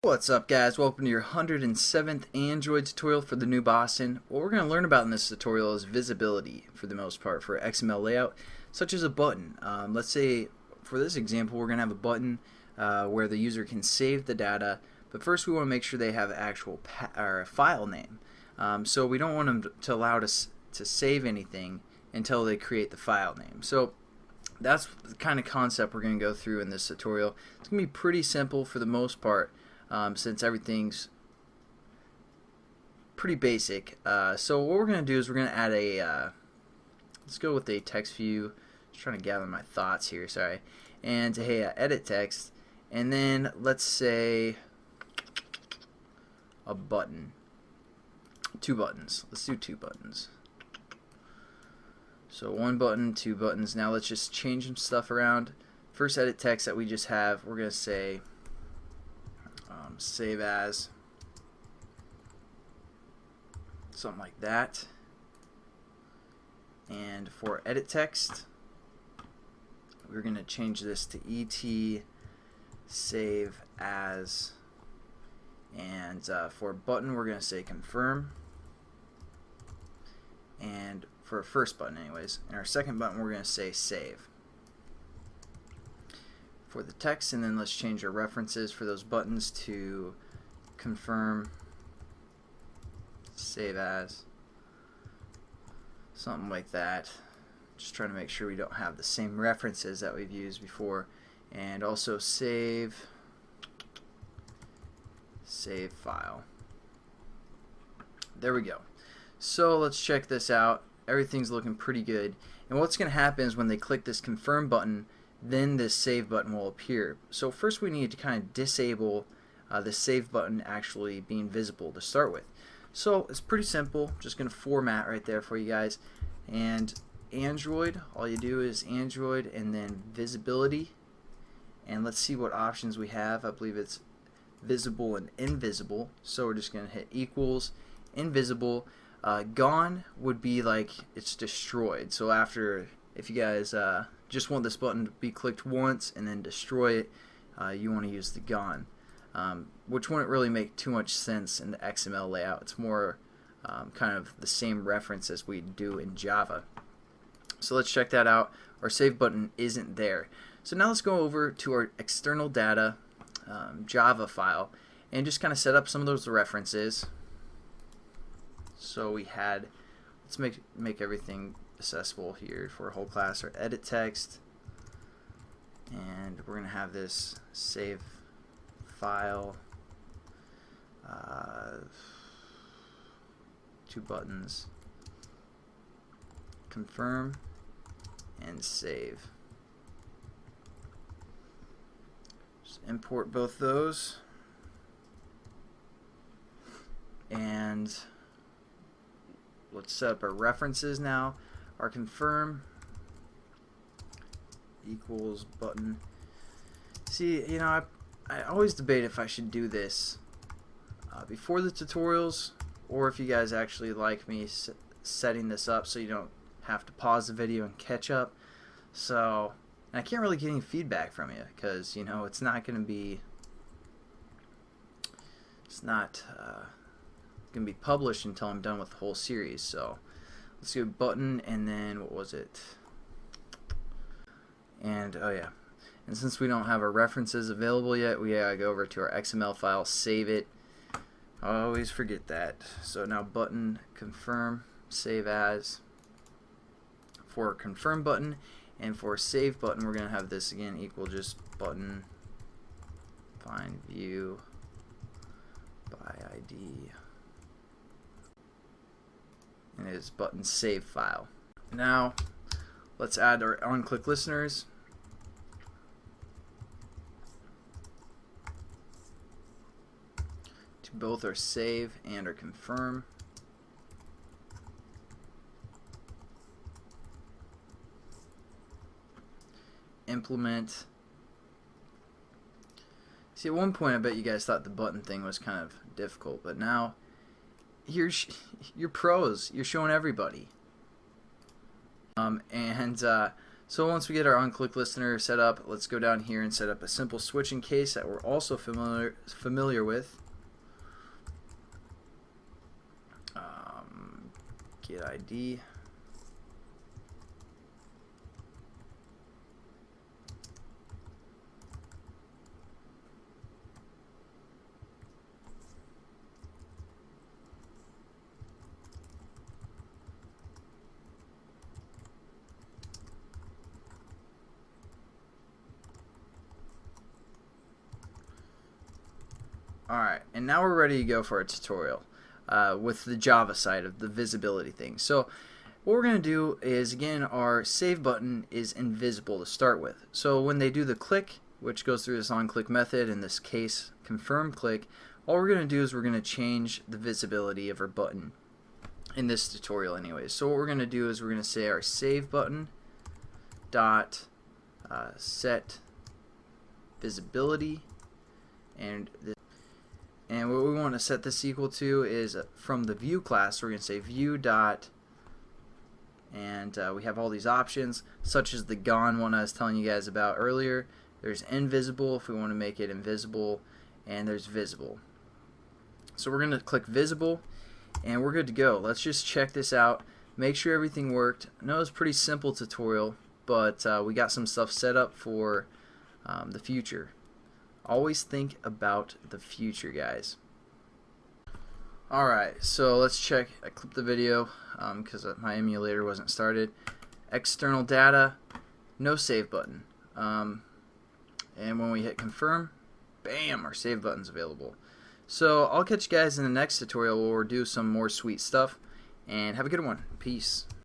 What's up, guys? Welcome to your 107th Android tutorial for the new Boston. What we're going to learn about in this tutorial is visibility for the most part for XML layout, such as a button. Let's say for this example we're going to have a button where the user can save the data, but first we want to make sure they have actual file name. So we don't want them to allow us to save anything until they create the file name. So that's the kind of concept we're going to go through in this tutorial. It's going to be pretty simple for the most part. Since everything's pretty basic. So what we're going to do is we're going to add a, let's go with a text view. Just trying to gather my thoughts here, sorry. And hey, edit text, and then let's say a button. Two buttons. Let's do two buttons. So one button, two buttons. Now let's just change some stuff around. First edit text that we just have, we're going to say save as, something like that. And for edit text, we're going to change this to et save as, and for button we're going to say confirm, and for our first button anyways, and our second button we're going to say save for the text. And then let's change our references for those buttons to confirm, save as, something like that. Just trying to make sure we don't have the same references that we've used before. And also save file. There we go. So let's check this out. Everything's looking pretty good, and what's going to happen is when they click this confirm button, then this save button will appear. So first we need to kind of disable the save button actually being visible to start with. So it's pretty simple. Just going to format right there for you guys. And Android, all you do is Android and then visibility. And let's see what options we have. I believe it's visible and invisible. So we're just going to hit equals invisible. Gone would be like it's destroyed. So after, if you guys just want this button to be clicked once and then destroy it, you want to use the gone, which wouldn't really make too much sense in the XML layout. It's more kind of the same reference as we do in Java. So let's check that out. Our save button isn't there. So now let's go over to our external data Java file and just kind of set up some of those references. So we had, let's make everything accessible here for a whole class. Or edit text, and we're going to have this save file, two buttons, confirm and save. Just import both those, and let's set up our references now. Our confirm equals button. See, you know, I always debate if I should do this before the tutorials, or if you guys actually like me setting this up so you don't have to pause the video and catch up. So, and I can't really get any feedback from you because, you know, it's not going to be, it's not going to be published until I'm done with the whole series. So let's do a button, and then what was it? And oh yeah, and since we don't have our references available yet, we gotta go over to our XML file, save it. I always forget that. So now button, confirm, save as. For confirm button and for save button, we're gonna have this again equal just button find view by ID. And it is button save file. Now let's add our on-click listeners. To both our save and our confirm. Implement. See, at one point I bet you guys thought the button thing was kind of difficult, but now you're pros. You're showing everybody. So once we get our on-click listener set up, let's go down here and set up a simple switching case that we're also familiar with. Get ID. Alright, and now we're ready to go for a tutorial with the Java side of the visibility thing. So what we're going to do is, again, our save button is invisible to start with. So when they do the click, which goes through this on-click method, in this case confirm click, all we're going to do is we're going to change the visibility of our button in this tutorial anyways. So what we're going to do is we're going to say our save button dot set visibility, and what we want to set this equal to is from the view class. We're going to say view dot, and we have all these options, such as the gone one I was telling you guys about earlier. There's invisible if we want to make it invisible, and there's visible. So we're going to click visible, and we're good to go. Let's just check this out, make sure everything worked. I know it's a pretty simple tutorial, but we got some stuff set up for the future. Always think about the future, guys. Alright, so let's check. I clipped the video because my emulator wasn't started. External data, no save button. And when we hit confirm, bam, our save button's available. So I'll catch you guys in the next tutorial where we'll do some more sweet stuff. And have a good one. Peace.